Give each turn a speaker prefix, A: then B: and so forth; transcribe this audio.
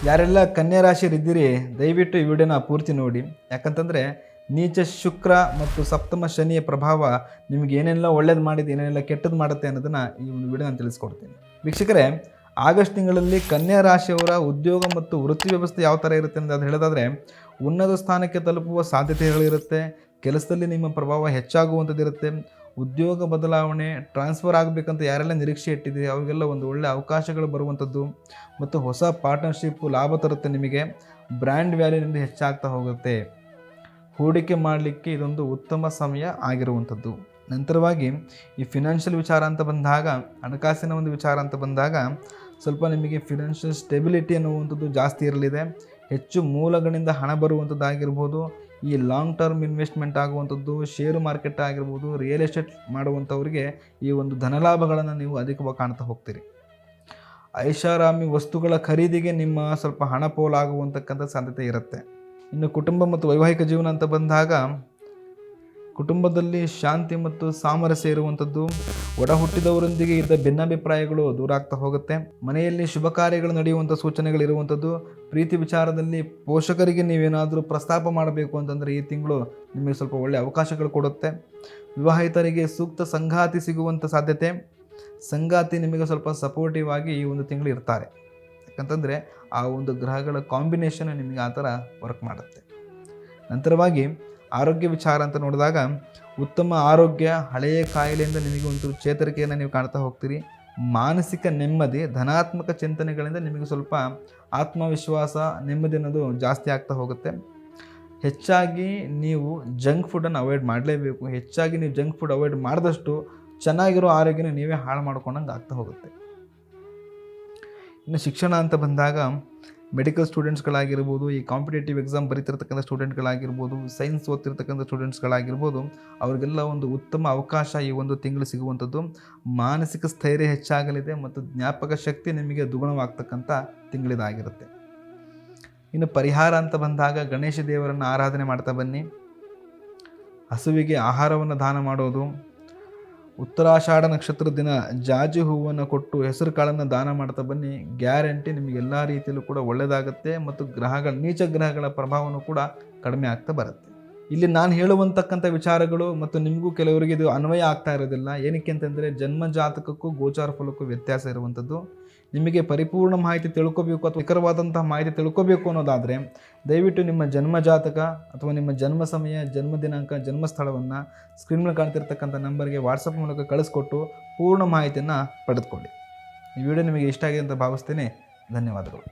A: ಯಾರೆಲ್ಲ ಕನ್ಯಾ ರಾಶಿಯಲ್ಲಿದ್ದೀರಿ ದಯವಿಟ್ಟು ಈ ವಿಡಿಯೋನ ಪೂರ್ತಿ ನೋಡಿ. ಯಾಕಂತಂದರೆ ನೀಚ ಶುಕ್ರ ಮತ್ತು ಸಪ್ತಮ ಶನಿಯ ಪ್ರಭಾವ ನಿಮಗೆ ಏನೆಲ್ಲ ಒಳ್ಳೇದು ಮಾಡಿದೆ, ಏನೆಲ್ಲ ಕೆಟ್ಟದ್ದು ಮಾಡುತ್ತೆ ಅನ್ನೋದನ್ನು ಈ ಒಂದು ವಿಡಿಯೋ ನಾನು ತಿಳಿಸ್ಕೊಡ್ತೀನಿ. ವೀಕ್ಷಕರೇ, ಆಗಸ್ಟ್ ತಿಂಗಳಲ್ಲಿ ಕನ್ಯಾ ರಾಶಿಯವರ ಉದ್ಯೋಗ ಮತ್ತು ವೃತ್ತಿ ವ್ಯವಸ್ಥೆ ಯಾವ ಥರ ಇರುತ್ತೆ ಅಂತ ಅದು ಹೇಳೋದಾದರೆ, ಉನ್ನತ ಸ್ಥಾನಕ್ಕೆ ತಲುಪುವ ಸಾಧ್ಯತೆಗಳಿರುತ್ತೆ. ಕೆಲಸದಲ್ಲಿ ನಿಮ್ಮ ಪ್ರಭಾವ ಹೆಚ್ಚಾಗುವಂಥದ್ದಿರುತ್ತೆ. ಉದ್ಯೋಗ ಬದಲಾವಣೆ, ಟ್ರಾನ್ಸ್ಫರ್ ಆಗಬೇಕಂತ ಯಾರೆಲ್ಲ ನಿರೀಕ್ಷೆ ಇಟ್ಟಿದ್ದೀರಿ ಅವರಿಗೆಲ್ಲ ಒಂದು ಒಳ್ಳೆಯ ಅವಕಾಶಗಳು ಬರುವಂಥದ್ದು ಮತ್ತು ಹೊಸ ಪಾರ್ಟ್ನರ್ಶಿಪ್ಪು ಲಾಭ ತರುತ್ತೆ. ನಿಮಗೆ ಬ್ರ್ಯಾಂಡ್ ವ್ಯಾಲ್ಯೂನಿಂದ ಹೆಚ್ಚಾಗ್ತಾ ಹೋಗುತ್ತೆ. ಹೂಡಿಕೆ ಮಾಡಲಿಕ್ಕೆ ಇದೊಂದು ಉತ್ತಮ ಸಮಯ ಆಗಿರುವಂಥದ್ದು. ನಂತರವಾಗಿ ಈ ಫಿನಾನ್ಷಿಯಲ್ ವಿಚಾರ ಅಂತ ಬಂದಾಗ, ಹಣಕಾಸಿನ ಒಂದು ವಿಚಾರ ಅಂತ ಬಂದಾಗ ಸ್ವಲ್ಪ ನಿಮಗೆ ಫಿನಾನ್ಷಿಯಲ್ ಸ್ಟೆಬಿಲಿಟಿ ಅನ್ನುವಂಥದ್ದು ಜಾಸ್ತಿ ಇರಲಿದೆ. ಹೆಚ್ಚು ಮೂಲಗಳಿಂದ ಹಣ ಬರುವಂಥದ್ದಾಗಿರ್ಬೋದು, ಈ ಲಾಂಗ್ ಟರ್ಮ್ ಇನ್ವೆಸ್ಟ್ಮೆಂಟ್ ಆಗುವಂಥದ್ದು, ಷೇರು ಮಾರ್ಕೆಟ್ ಆಗಿರ್ಬೋದು, ರಿಯಲ್ ಎಸ್ಟೇಟ್ ಮಾಡುವಂಥವ್ರಿಗೆ ಈ ಒಂದು ಧನಲಾಭಗಳನ್ನು ನೀವು ಅಧಿಕವಾಗಿ ಕಾಣ್ತಾ ಹೋಗ್ತೀರಿ. ಐಷಾರಾಮಿ ವಸ್ತುಗಳ ಖರೀದಿಗೆ ನಿಮ್ಮ ಸ್ವಲ್ಪ ಹಣ ಪೋಲಾಗುವಂತಕ್ಕಂಥ ಸಾಧ್ಯತೆ ಇರುತ್ತೆ. ಇನ್ನು ಕುಟುಂಬ ಮತ್ತು ವೈವಾಹಿಕ ಜೀವನ ಅಂತ ಬಂದಾಗ ಕುಟುಂಬದಲ್ಲಿ ಶಾಂತಿ ಮತ್ತು ಸಾಮರಸ್ಯ ಇರುವಂಥದ್ದು. ಒಡ ಹುಟ್ಟಿದವರೊಂದಿಗೆ ಇದ್ದ ಭಿನ್ನಾಭಿಪ್ರಾಯಗಳು ದೂರ ಆಗ್ತಾ ಹೋಗುತ್ತೆ. ಮನೆಯಲ್ಲಿ ಶುಭ ಕಾರ್ಯಗಳು ನಡೆಯುವಂಥ ಸೂಚನೆಗಳಿರುವಂಥದ್ದು. ಪ್ರೀತಿ ವಿಚಾರದಲ್ಲಿ ಪೋಷಕರಿಗೆ ನೀವೇನಾದರೂ ಪ್ರಸ್ತಾಪ ಮಾಡಬೇಕು ಅಂತಂದರೆ ಈ ತಿಂಗಳು ನಿಮಗೆ ಸ್ವಲ್ಪ ಒಳ್ಳೆಯ ಅವಕಾಶಗಳು ಕೊಡುತ್ತೆ. ವಿವಾಹಿತರಿಗೆ ಸೂಕ್ತ ಸಂಗಾತಿ ಸಿಗುವಂಥ ಸಾಧ್ಯತೆ. ಸಂಗಾತಿ ನಿಮಗೆ ಸ್ವಲ್ಪ ಸಪೋರ್ಟಿವ್ ಆಗಿ ಈ ಒಂದು ತಿಂಗಳು ಇರ್ತಾರೆ. ಯಾಕಂತಂದರೆ ಆ ಒಂದು ಗ್ರಹಗಳ ಕಾಂಬಿನೇಷನ್ ನಿಮಗೆ ಆ ಥರ ವರ್ಕ್ ಮಾಡುತ್ತೆ. ನಂತರವಾಗಿ ಆರೋಗ್ಯ ವಿಚಾರ ಅಂತ ನೋಡಿದಾಗ ಉತ್ತಮ ಆರೋಗ್ಯ, ಹಳೆಯ ಕಾಯಿಲೆಯಿಂದ ನಿಮಗೆ ಒಂದು ಚೇತರಿಕೆಯನ್ನು ನೀವು ಕಾಣ್ತಾ ಹೋಗ್ತೀರಿ. ಮಾನಸಿಕ ನೆಮ್ಮದಿ, ಧನಾತ್ಮಕ ಚಿಂತನೆಗಳಿಂದ ನಿಮಗೆ ಸ್ವಲ್ಪ ಆತ್ಮವಿಶ್ವಾಸ, ನೆಮ್ಮದಿ ಅನ್ನೋದು ಜಾಸ್ತಿ ಆಗ್ತಾ ಹೋಗುತ್ತೆ. ಹೆಚ್ಚಾಗಿ ನೀವು ಜಂಕ್ ಫುಡ್ಡನ್ನು ಅವಾಯ್ಡ್ ಮಾಡಲೇಬೇಕು. ಹೆಚ್ಚಾಗಿ ನೀವು ಜಂಕ್ ಫುಡ್ ಅವಾಯ್ಡ್ ಮಾಡಿದಷ್ಟು ಚೆನ್ನಾಗಿರೋ ಆರೋಗ್ಯನ ನೀವೇ ಹಾಳು ಮಾಡ್ಕೊಂಡಂಗೆ ಆಗ್ತಾ ಹೋಗುತ್ತೆ. ಇನ್ನು ಶಿಕ್ಷಣ ಅಂತ ಬಂದಾಗ ಮೆಡಿಕಲ್ ಸ್ಟೂಡೆಂಟ್ಸ್ಗಳಾಗಿರ್ಬೋದು, ಈ ಕಾಂಪಿಟೇಟಿವ್ ಎಕ್ಸಾಮ್ ಬರೀತಿರ್ತಕ್ಕಂಥ ಸ್ಟೂಡೆಂಟ್ಗಳಾಗಿರ್ಬೋದು, ಸೈನ್ಸ್ ಓದ್ತಿರ್ತಕ್ಕಂಥ ಸ್ಟೂಡೆಂಟ್ಸ್ಗಳಾಗಿರ್ಬೋದು, ಅವರಿಗೆಲ್ಲ ಒಂದು ಉತ್ತಮ ಅವಕಾಶ ಈ ಒಂದು ತಿಂಗಳು ಸಿಗುವಂಥದ್ದು. ಮಾನಸಿಕ ಸ್ಥೈರ್ಯ ಹೆಚ್ಚಾಗಲಿದೆ ಮತ್ತು ಜ್ಞಾಪಕ ಶಕ್ತಿ ನಿಮಗೆ ದ್ವಿಗುಣವಾಗ್ತಕ್ಕಂಥ ತಿಂಗಳಿದಾಗಿರುತ್ತೆ. ಇನ್ನು ಪರಿಹಾರ ಅಂತ ಬಂದಾಗ ಗಣೇಶ ದೇವರನ್ನು ಆರಾಧನೆ ಮಾಡ್ತಾ ಬನ್ನಿ. ಹಸುವಿಗೆ ಆಹಾರವನ್ನು ದಾನ ಮಾಡೋದು. ಉತ್ತರಾಷಾಢ ನಕ್ಷತ್ರ ದಿನ ಜಾಜಿ ಹೂವನ್ನು ಕೊಟ್ಟು ಹೆಸರು ಕಾಳನ್ನು ದಾನ ಮಾಡ್ತಾ ಬನ್ನಿ. ಗ್ಯಾರಂಟಿ ನಿಮಗೆ ಎಲ್ಲ ರೀತಿಯಲ್ಲೂ ಕೂಡ ಒಳ್ಳೆಯದಾಗುತ್ತೆ ಮತ್ತು ನೀಚ ಗ್ರಹಗಳ ಪ್ರಭಾವನೂ ಕೂಡ ಕಡಿಮೆ ಆಗ್ತಾ ಬರುತ್ತೆ. ಇಲ್ಲಿ ನಾನು ಹೇಳುವಂತಕ್ಕಂಥ ವಿಚಾರಗಳು ಮತ್ತು ನಿಮಗೂ ಕೆಲವರಿಗೆ ಇದು ಅನ್ವಯ ಆಗ್ತಾ ಇರೋದಿಲ್ಲ. ಏನಕ್ಕೆ ಅಂತಂದರೆ ಜನ್ಮ ಜಾತಕಕ್ಕೂ ಗೋಚಾರ ಫಲಕ್ಕೂ ವ್ಯತ್ಯಾಸ ಇರುವಂಥದ್ದು. ನಿಮಗೆ ಪರಿಪೂರ್ಣ ಮಾಹಿತಿ ತಿಳ್ಕೋಬೇಕು ಅಥವಾ ನಿಖರವಾದಂತಹ ಮಾಹಿತಿ ತಿಳ್ಕೋಬೇಕು ಅನ್ನೋದಾದರೆ ದಯವಿಟ್ಟು ನಿಮ್ಮ ಜನ್ಮ ಜಾತಕ ಅಥವಾ ನಿಮ್ಮ ಜನ್ಮ ಸಮಯ, ಜನ್ಮ ದಿನಾಂಕ, ಜನ್ಮಸ್ಥಳವನ್ನು ಸ್ಕ್ರೀನ್ ಮೇಲೆ ಕಾಣ್ತಿರ್ತಕ್ಕಂಥ ನಂಬರ್ಗೆ ವಾಟ್ಸಪ್ ಮೂಲಕ ಕಳಿಸ್ಕೊಟ್ಟು ಪೂರ್ಣ ಮಾಹಿತಿಯನ್ನು ಪಡೆದುಕೊಳ್ಳಿ. ಈ ವಿಡಿಯೋ ನಿಮಗೆ ಇಷ್ಟ ಆಗಿದೆ ಅಂತ ಭಾವಿಸ್ತೇನೆ. ಧನ್ಯವಾದಗಳು.